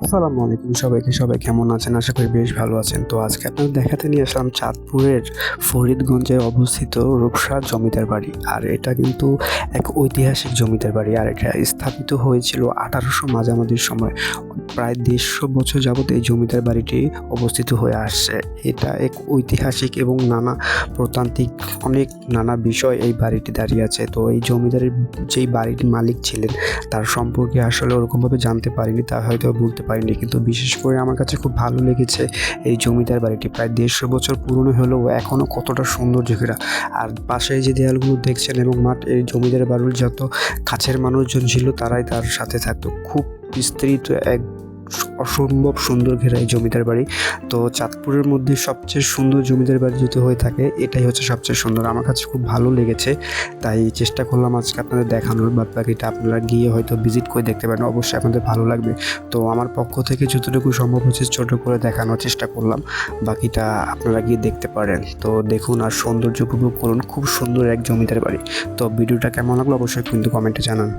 আসসালামু আলাইকুম সবাই কেমন আছেন? আশা করি বেশ ভালো আছেন। তো আজকে আপনাদের দেখাতে নিয়ে আসলাম চাঁদপুরের ফরিদগঞ্জে অবস্থিত রূপসা জমিদার বাড়ি। আর এটা কিন্তু এক ঐতিহাসিক জমিদার বাড়ি। আর এটা স্থাপিত হয়েছিল ১৮০০ মাঝামাঝির সময়। প্রায় ১৫০ বছর যাবত এই জমিদার বাড়িটি অবস্থিত হয়ে আসছে। এটা এক ঐতিহাসিক এবং নানা প্রত্নতাত্ত্বিক নানা বিষয় এই বাড়িটি দাঁড়িয়ে আছে। তো এই জমিদারের যেই বাড়িটির মালিক ছিলেন তার সম্পর্কে আসলে ওরকমভাবে জানতে পারিনি, তা হয়তো বলতে পারিনি। কিন্তু বিশেষ করে আমার কাছে খুব ভালো লেগেছে এই জমিদার বাড়িটি। প্রায় ১৫০ বছর পুরনো হলেও এখনও কতটা সৌন্দর্য ঘেরা। আর পাশে যে দেয়ালগুলো দেখছেন এবং মাঠ, এই জমিদার বাড়ির যত কাছের মানুষজন ছিল তারাই তার সাথে থাকতো। খুব বিস্তৃত এক অসম্ভব সুন্দর ঘেরা এই জমিদার বাড়ি। তো চাঁদপুরের মধ্যে সবচেয়ে সুন্দর জমিদার বাড়ি যদি হয়ে থাকে এটাই হচ্ছে সবচেয়ে সুন্দর। আমার কাছে খুব ভালো লেগেছে, তাই চেষ্টা করলাম আজকে আপনাদের দেখানোর। বাদবাকিটা আপনারা গিয়ে হয়তো ভিজিট করে দেখতে পারেন, অবশ্যই আপনাদের ভালো লাগবে। তো আমার পক্ষ থেকে যতটুকু সম্ভব হচ্ছে ছোট করে দেখানোর চেষ্টা করলাম, বাকিটা আপনারা গিয়ে দেখতে পারেন। তো দেখুন আর সৌন্দর্য উপভোগ করুন। খুব সুন্দর এক জমিদার বাড়ি। তো ভিডিওটা কেমন লাগলো অবশ্যই কিন্তু কমেন্টে জানান।